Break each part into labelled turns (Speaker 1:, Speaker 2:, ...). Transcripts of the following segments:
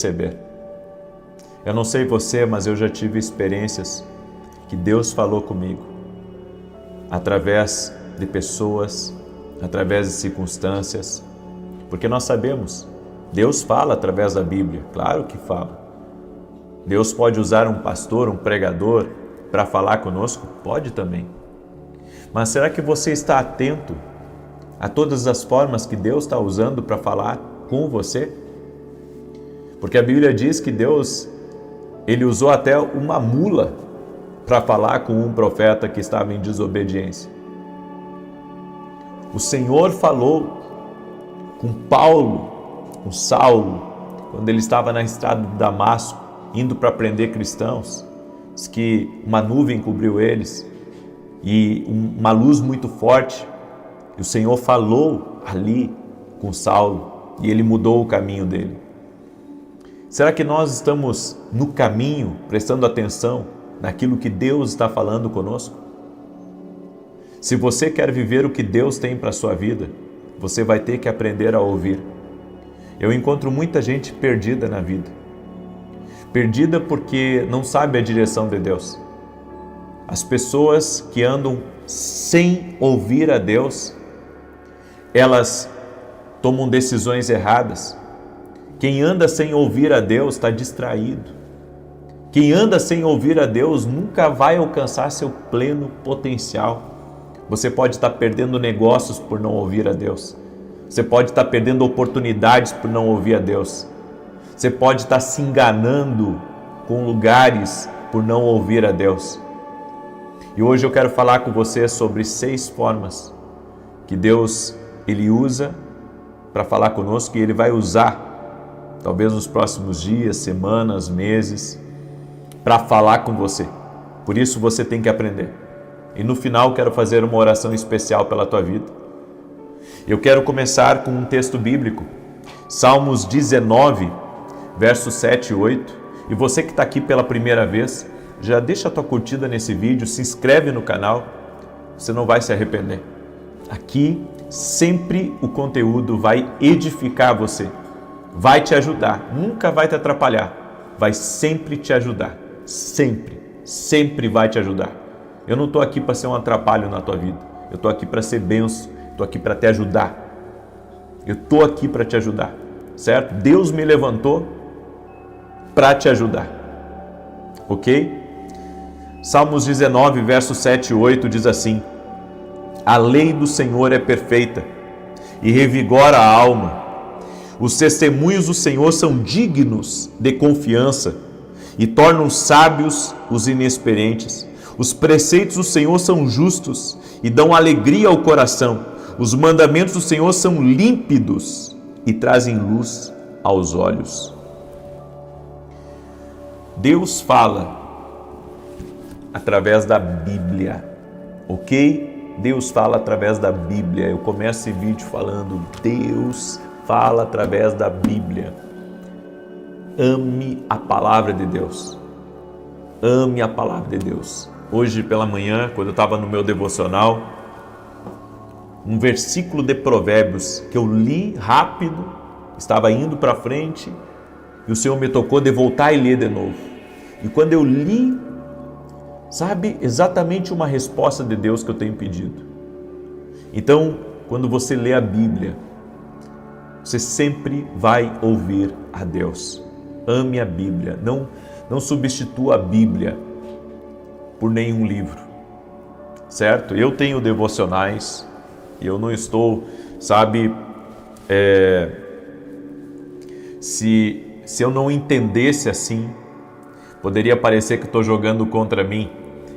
Speaker 1: Receber. Eu não sei você, mas eu já tive experiências que Deus falou comigo através de pessoas, através de circunstâncias, porque nós sabemos, Deus fala através da Bíblia, claro que fala. Deus pode usar um pastor, um pregador para falar conosco? Pode também. Mas será que você está atento a todas as formas que Deus está usando para falar com você? Porque a Bíblia diz que Deus, Ele usou até uma mula para falar com um profeta que estava em desobediência. O Senhor falou com Paulo, com Saulo, quando ele estava na estrada de Damasco, indo para prender cristãos, diz que uma nuvem cobriu eles e uma luz muito forte, e o Senhor falou ali com Saulo e ele mudou o caminho dele. Será que nós estamos no caminho, prestando atenção naquilo que Deus está falando conosco? Se você quer viver o que Deus tem para a sua vida, você vai ter que aprender a ouvir. Eu encontro muita gente perdida na vida. Perdida porque não sabe a direção de Deus. As pessoas que andam sem ouvir a Deus, elas tomam decisões erradas. Quem anda sem ouvir a Deus está distraído. Quem anda sem ouvir a Deus nunca vai alcançar seu pleno potencial. Você pode estar perdendo negócios por não ouvir a Deus. Você pode estar perdendo oportunidades por não ouvir a Deus. Você pode estar se enganando com lugares por não ouvir a Deus. E hoje eu quero falar com você sobre 6 formas que Deus Ele usa para falar conosco e Ele vai usar talvez nos próximos dias, semanas, meses, para falar com você. Por isso você tem que aprender. E no final quero fazer uma oração especial pela tua vida. Eu quero começar com um texto bíblico, Salmos 19, versos 7 e 8. E você que está aqui pela primeira vez, já deixa a tua curtida nesse vídeo, se inscreve no canal, você não vai se arrepender. Aqui sempre o conteúdo vai edificar você. Vai te ajudar, nunca vai te atrapalhar, vai sempre te ajudar, sempre vai te ajudar. Eu não estou aqui para ser um atrapalho na tua vida, eu estou aqui para ser bênção, estou aqui para te ajudar, eu estou aqui para te ajudar, certo? Deus me levantou para te ajudar, ok? Salmos 19, versos 7 e 8 diz assim: a lei do Senhor é perfeita e revigora a alma. Os testemunhos do Senhor são dignos de confiança e tornam sábios os inexperientes. Os preceitos do Senhor são justos e dão alegria ao coração. Os mandamentos do Senhor são límpidos e trazem luz aos olhos. Deus fala através da Bíblia, ok? Deus fala através da Bíblia. Eu começo esse vídeo falando, Deus fala através da Bíblia. Ame a palavra de Deus. Ame a palavra de Deus. Hoje pela manhã, quando eu estava no meu devocional, um versículo de Provérbios que eu li rápido, estava indo para frente e o Senhor me tocou de voltar e ler de novo. E quando eu li, sabe, exatamente uma resposta de Deus que eu tenho pedido. Então, quando você lê a Bíblia, você sempre vai ouvir a Deus. Ame a Bíblia. Não substitua a Bíblia por nenhum livro, certo? Eu tenho devocionais e eu não estou, sabe, se eu não entendesse assim, poderia parecer que estou jogando contra mim.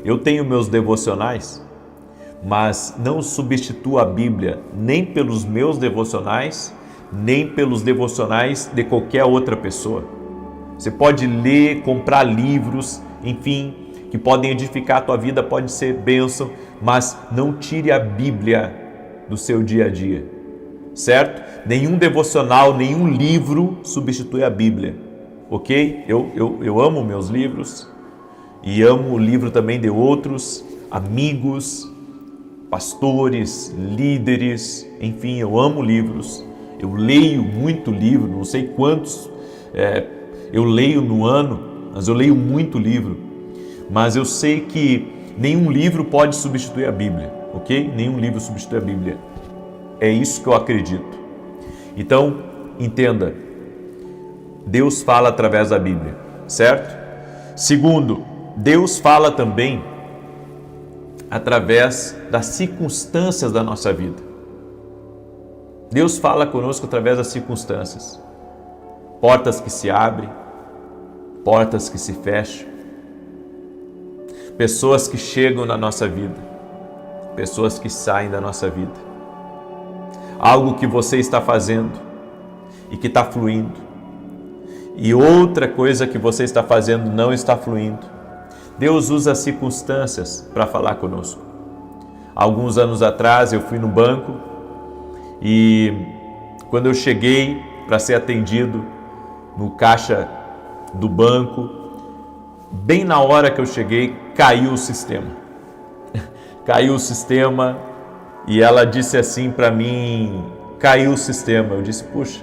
Speaker 1: Eu tenho meus devocionais, mas não substitua a Bíblia nem pelos meus devocionais, nem pelos devocionais de qualquer outra pessoa. Você pode ler, comprar livros, enfim, que podem edificar a tua vida, pode ser bênção, mas não tire a Bíblia do seu dia a dia, certo? Nenhum devocional, nenhum livro substitui a Bíblia, ok? Eu amo meus livros e amo o livro também de outros amigos, pastores, líderes, enfim, eu amo livros. Eu leio muito livro, não sei quantos eu leio no ano, mas eu leio muito livro, mas eu sei que nenhum livro pode substituir a Bíblia, ok? Nenhum livro substitui a Bíblia. É isso que eu acredito. Então, entenda, Deus fala através da Bíblia, certo? Segundo, Deus fala também através das circunstâncias da nossa vida. Deus fala conosco através das circunstâncias. Portas que se abrem, portas que se fecham, pessoas que chegam na nossa vida, pessoas que saem da nossa vida. Algo que você está fazendo e que está fluindo, e outra coisa que você está fazendo não está fluindo. Deus usa as circunstâncias para falar conosco. Alguns anos atrás eu fui no banco e quando eu cheguei para ser atendido no caixa do banco, bem na hora que eu cheguei, caiu o sistema. Caiu o sistema e ela disse assim para mim, caiu o sistema. Eu disse, puxa,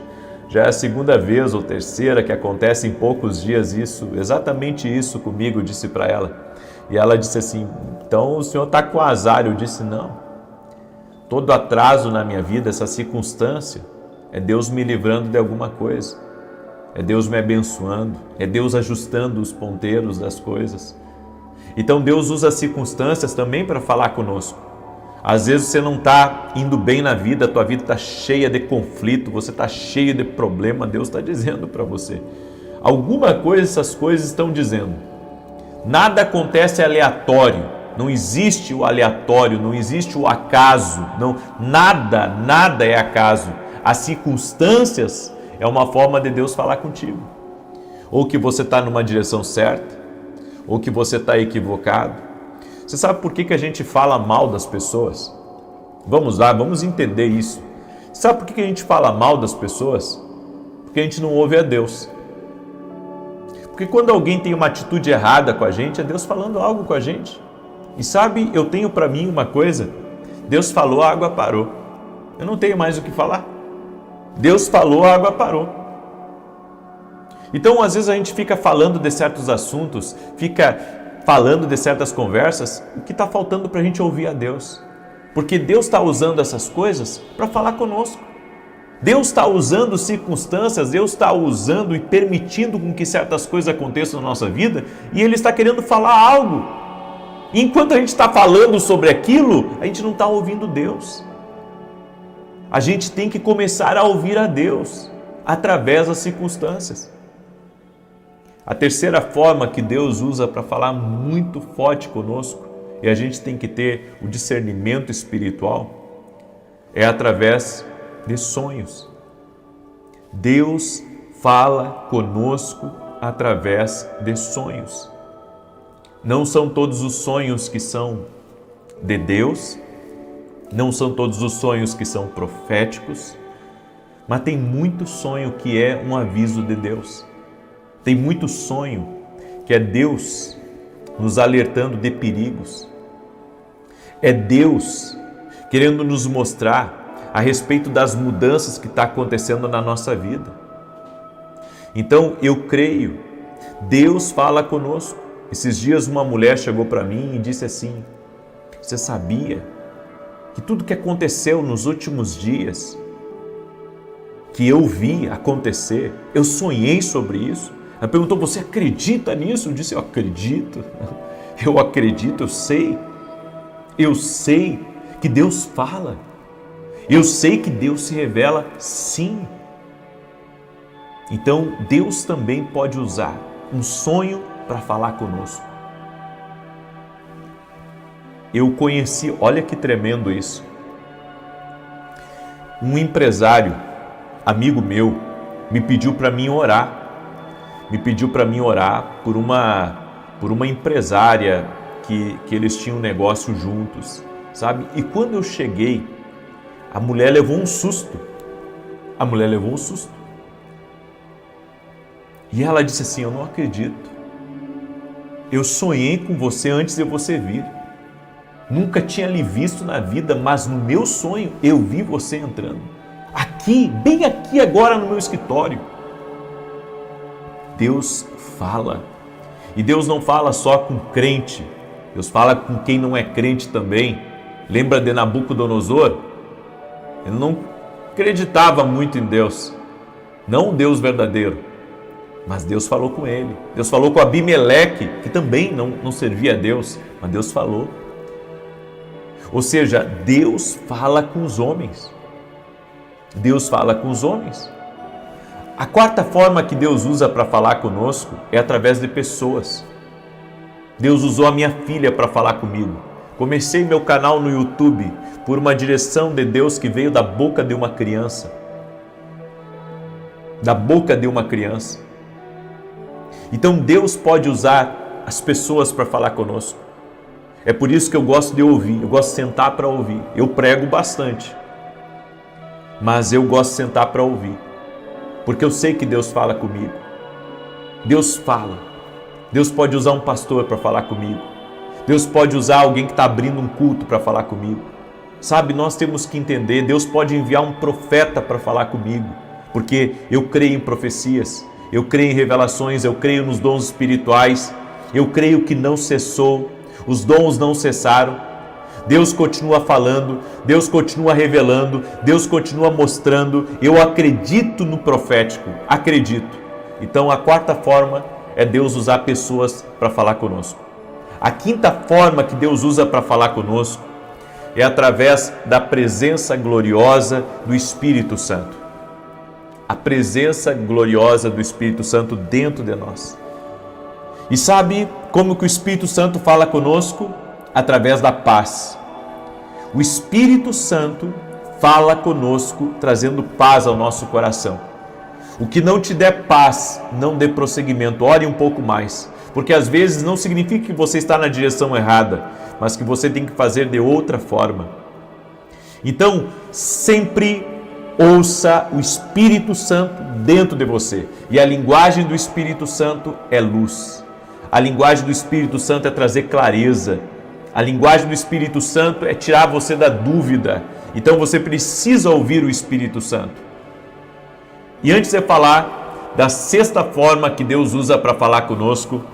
Speaker 1: já é a segunda vez ou terceira que acontece em poucos dias isso, exatamente isso comigo, eu disse para ela. E ela disse assim, então o senhor está com azar. Eu disse, não. Todo atraso na minha vida, essa circunstância, é Deus me livrando de alguma coisa. É Deus me abençoando, é Deus ajustando os ponteiros das coisas. Então Deus usa as circunstâncias também para falar conosco. Às vezes você não está indo bem na vida, a tua vida está cheia de conflito, você está cheio de problema, Deus está dizendo para você. Alguma coisa essas coisas estão dizendo. Nada acontece aleatório, não existe o aleatório, não existe o acaso, não, nada é acaso. As circunstâncias é uma forma de Deus falar contigo. Ou que você está numa direção certa, ou que você está equivocado. Você sabe por que a gente fala mal das pessoas? Vamos lá, vamos entender isso. Sabe por que a gente fala mal das pessoas? Porque a gente não ouve a Deus. Porque quando alguém tem uma atitude errada com a gente, é Deus falando algo com a gente. E sabe, eu tenho para mim uma coisa, Deus falou, a água parou. Eu não tenho mais o que falar. Deus falou, a água parou. Então, às vezes a gente fica falando de certos assuntos, fica falando de certas conversas, o que está faltando para a gente ouvir a Deus. Porque Deus está usando essas coisas para falar conosco. Deus está usando circunstâncias, Deus está usando e permitindo com que certas coisas aconteçam na nossa vida e Ele está querendo falar algo. E enquanto a gente está falando sobre aquilo, a gente não está ouvindo Deus. A gente tem que começar a ouvir a Deus através das circunstâncias. A terceira forma que Deus usa para falar muito forte conosco, e a gente tem que ter o discernimento espiritual, é através de sonhos. Deus fala conosco através de sonhos. Não são todos os sonhos que são de Deus, não são todos os sonhos que são proféticos, mas tem muito sonho que é um aviso de Deus. Tem muito sonho que é Deus nos alertando de perigos. É Deus querendo nos mostrar a respeito das mudanças que está acontecendo na nossa vida. Então eu creio, Deus fala conosco. Esses dias uma mulher chegou para mim e disse assim, você sabia que tudo que aconteceu nos últimos dias, que eu vi acontecer, eu sonhei sobre isso? Ela perguntou, você acredita nisso? Eu disse, eu acredito, eu sei que Deus fala, eu sei que Deus se revela sim. Então Deus também pode usar um sonho para falar conosco. Eu conheci, olha que tremendo isso, um empresário, amigo meu, me pediu para mim orar por uma empresária que eles tinham um negócio juntos, sabe? E quando eu cheguei, a mulher levou um susto. E ela disse assim, eu não acredito. Eu sonhei com você antes de você vir. Nunca tinha lhe visto na vida, mas no meu sonho eu vi você entrando. Aqui, bem aqui agora no meu escritório. Deus fala. E Deus não fala só com crente, Deus fala com quem não é crente também. Lembra de Nabucodonosor? Ele não acreditava muito em Deus, não um Deus verdadeiro, mas Deus falou com ele. Deus falou com Abimeleque, que também não servia a Deus, mas Deus falou. Ou seja, Deus fala com os homens. Deus fala com os homens. A quarta forma que Deus usa para falar conosco é através de pessoas. Deus usou a minha filha para falar comigo. Comecei meu canal no YouTube por uma direção de Deus que veio da boca de uma criança. Da boca de uma criança. Então Deus pode usar as pessoas para falar conosco. É por isso que eu gosto de ouvir, eu gosto de sentar para ouvir. Eu prego bastante, mas eu gosto de sentar para ouvir, porque eu sei que Deus fala comigo. Deus fala. Deus pode usar um pastor para falar comigo. Deus pode usar alguém que está abrindo um culto para falar comigo. Sabe, nós temos que entender, Deus pode enviar um profeta para falar comigo, porque eu creio em profecias, eu creio em revelações, eu creio nos dons espirituais, eu creio que não cessou, os dons não cessaram. Deus continua falando, Deus continua revelando, Deus continua mostrando. Eu acredito no profético, acredito. Então a quarta forma é Deus usar pessoas para falar conosco. A quinta forma que Deus usa para falar conosco é através da presença gloriosa do Espírito Santo. A presença gloriosa do Espírito Santo dentro de nós. E sabe como que o Espírito Santo fala conosco? Através da paz. O Espírito Santo fala conosco, trazendo paz ao nosso coração. O que não te der paz, não dê prosseguimento. Ore um pouco mais. Porque às vezes não significa que você está na direção errada, mas que você tem que fazer de outra forma. Então, sempre ouça o Espírito Santo dentro de você. E a linguagem do Espírito Santo é luz. A linguagem do Espírito Santo é trazer clareza. A linguagem do Espírito Santo é tirar você da dúvida. Então você precisa ouvir o Espírito Santo. E antes de falar da sexta forma que Deus usa para falar conosco,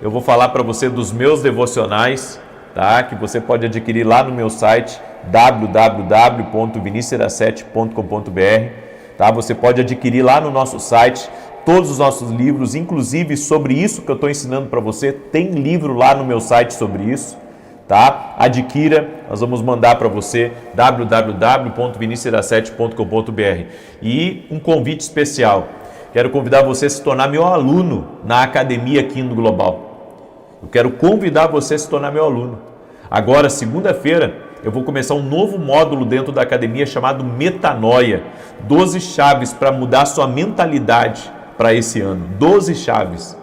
Speaker 1: eu vou falar para você dos meus devocionais, tá? Que você pode adquirir lá no meu site www.vinicius7.com.br, tá? Você pode adquirir lá no nosso site todos os nossos livros, inclusive sobre isso que eu estou ensinando para você. Tem livro lá no meu site sobre isso, tá? Adquira, nós vamos mandar para você www.vinicius7.com.br. E um convite especial. Quero convidar você a se tornar meu aluno na Academia Kingdom Global. Eu quero convidar você a se tornar meu aluno. Agora, segunda-feira, eu vou começar um novo módulo dentro da academia chamado Metanoia. 12 chaves para mudar sua mentalidade para esse ano. 12 chaves.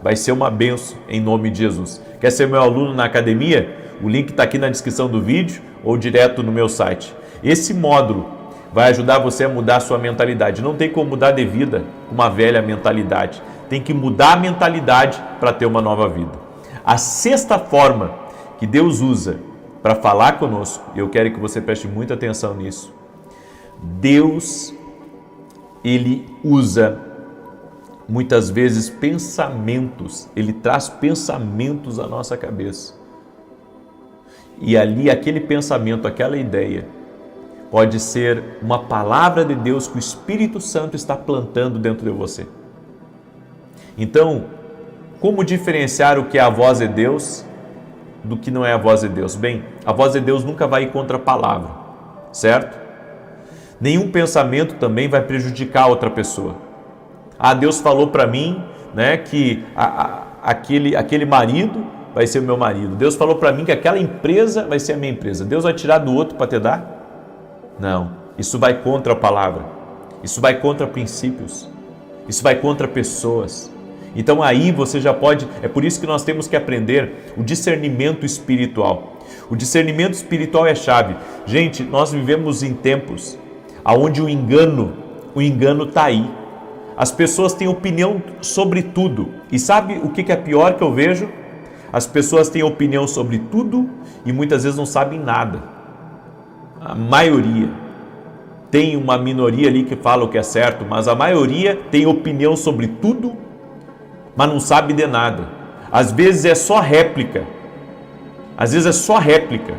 Speaker 1: Vai ser uma bênção em nome de Jesus. Quer ser meu aluno na academia? O link está aqui na descrição do vídeo ou direto no meu site. Esse módulo vai ajudar você a mudar a sua mentalidade. Não tem como mudar de vida com uma velha mentalidade. Tem que mudar a mentalidade para ter uma nova vida. A sexta forma que Deus usa para falar conosco, e eu quero que você preste muita atenção nisso. Deus, Ele usa muitas vezes pensamentos. Ele traz pensamentos à nossa cabeça. E ali, aquele pensamento, aquela ideia, pode ser uma palavra de Deus que o Espírito Santo está plantando dentro de você. Então, como diferenciar o que é a voz de Deus do que não é a voz de Deus? Bem, a voz de Deus nunca vai ir contra a palavra, certo? Nenhum pensamento também vai prejudicar a outra pessoa. Ah, Deus falou para mim, né, que aquele marido vai ser o meu marido. Deus falou para mim que aquela empresa vai ser a minha empresa. Deus vai tirar do outro para te dar? Não, isso vai contra a palavra, isso vai contra princípios, isso vai contra pessoas. Então aí você já pode, é por isso que nós temos que aprender o discernimento espiritual. O discernimento espiritual é chave. Gente, nós vivemos em tempos onde o engano está aí. As pessoas têm opinião sobre tudo. E sabe o que é pior que eu vejo? As pessoas têm opinião sobre tudo e muitas vezes não sabem nada. A maioria. Tem uma minoria ali que fala o que é certo, mas a maioria tem opinião sobre tudo mas não sabe de nada. Às vezes é só réplica. Às vezes é só réplica.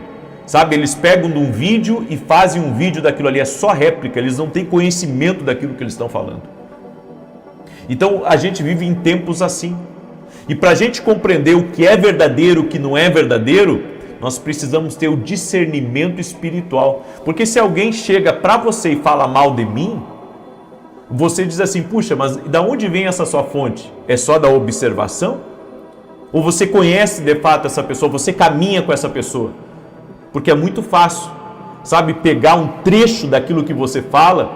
Speaker 1: Sabe, eles pegam de um vídeo e fazem um vídeo daquilo ali, é só réplica, eles não têm conhecimento daquilo que eles estão falando. Então a gente vive em tempos assim. E para a gente compreender o que é verdadeiro, o que não é verdadeiro, nós precisamos ter o discernimento espiritual. Porque se alguém chega para você e fala mal de mim, você diz assim, puxa, mas da onde vem essa sua fonte? É só da observação? Ou você conhece de fato essa pessoa, você caminha com essa pessoa? Porque é muito fácil, sabe, pegar um trecho daquilo que você fala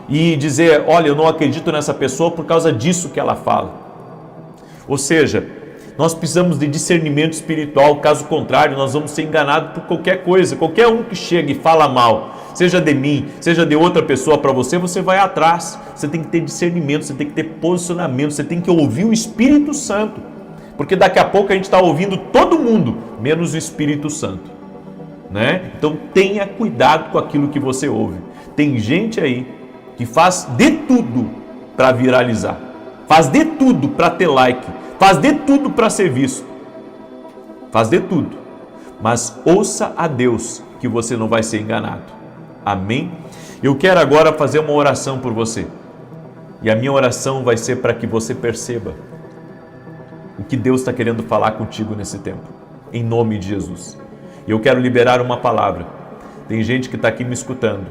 Speaker 1: e dizer, olha, eu não acredito nessa pessoa por causa disso que ela fala. Ou seja, nós precisamos de discernimento espiritual, caso contrário, nós vamos ser enganados por qualquer coisa. Qualquer um que chega e fala mal, seja de mim, seja de outra pessoa para você, você vai atrás. Você tem que ter discernimento, você tem que ter posicionamento, você tem que ouvir o Espírito Santo. Porque daqui a pouco a gente está ouvindo todo mundo, menos o Espírito Santo. Né? Então tenha cuidado com aquilo que você ouve. Tem gente aí que faz de tudo para viralizar, faz de tudo para ter like, faz de tudo para ser visto, faz de tudo, mas ouça a Deus que você não vai ser enganado. Amém? Eu quero agora fazer uma oração por você, e a minha oração vai ser para que você perceba o que Deus está querendo falar contigo nesse tempo, em nome de Jesus. E eu quero liberar uma palavra. Tem gente que está aqui me escutando,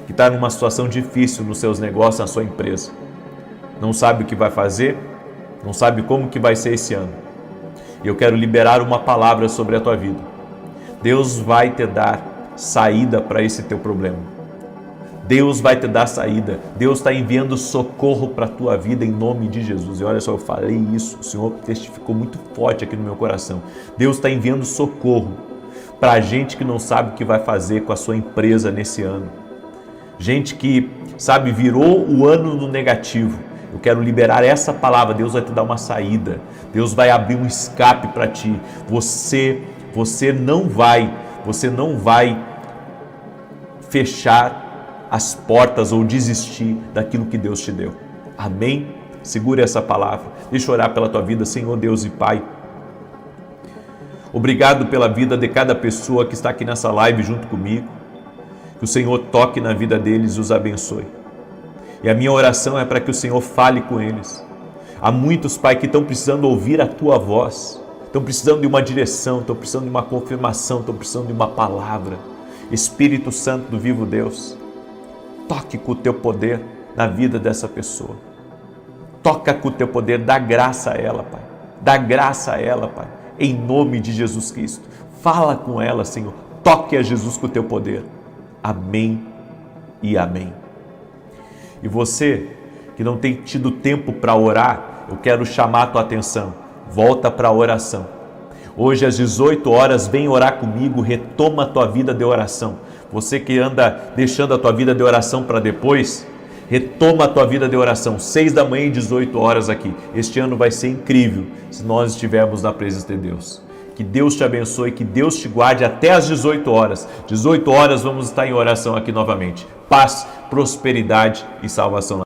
Speaker 1: que está numa situação difícil nos seus negócios, na sua empresa. Não sabe o que vai fazer, não sabe como que vai ser esse ano. E eu quero liberar uma palavra sobre a tua vida. Deus vai te dar saída para esse teu problema. Deus vai te dar saída. Deus está enviando socorro para a tua vida em nome de Jesus. E olha só, eu falei isso, o Senhor testificou muito forte aqui no meu coração. Deus está enviando socorro para a gente que não sabe o que vai fazer com a sua empresa nesse ano. Gente que, sabe, virou o ano no negativo. Eu quero liberar essa palavra. Deus vai te dar uma saída. Deus vai abrir um escape para ti. Você não vai fechar as portas ou desistir daquilo que Deus te deu. Amém? Segure essa palavra. Deixa eu orar pela tua vida, Senhor Deus e Pai. Obrigado pela vida de cada pessoa que está aqui nessa live junto comigo. Que o Senhor toque na vida deles e os abençoe. E a minha oração é para que o Senhor fale com eles. Há muitos, Pai, que estão precisando ouvir a Tua voz. Estão precisando de uma direção, estão precisando de uma confirmação, estão precisando de uma palavra. Espírito Santo do vivo Deus, toque com o Teu poder na vida dessa pessoa. Toca com o Teu poder, dá graça a ela, Pai. Dá graça a ela, Pai. Em nome de Jesus Cristo. Fala com ela, Senhor. Toque a Jesus com o Teu poder. Amém e amém. E você que não tem tido tempo para orar, eu quero chamar a tua atenção. Volta para a oração. Hoje às 18 horas, vem orar comigo, retoma a tua vida de oração. Você que anda deixando a tua vida de oração para depois, retoma a tua vida de oração. 6 da manhã e 18 horas aqui. Este ano vai ser incrível se nós estivermos na presença de Deus. Que Deus te abençoe, que Deus te guarde até às 18 horas. 18 horas vamos estar em oração aqui novamente. Paz, prosperidade e salvação.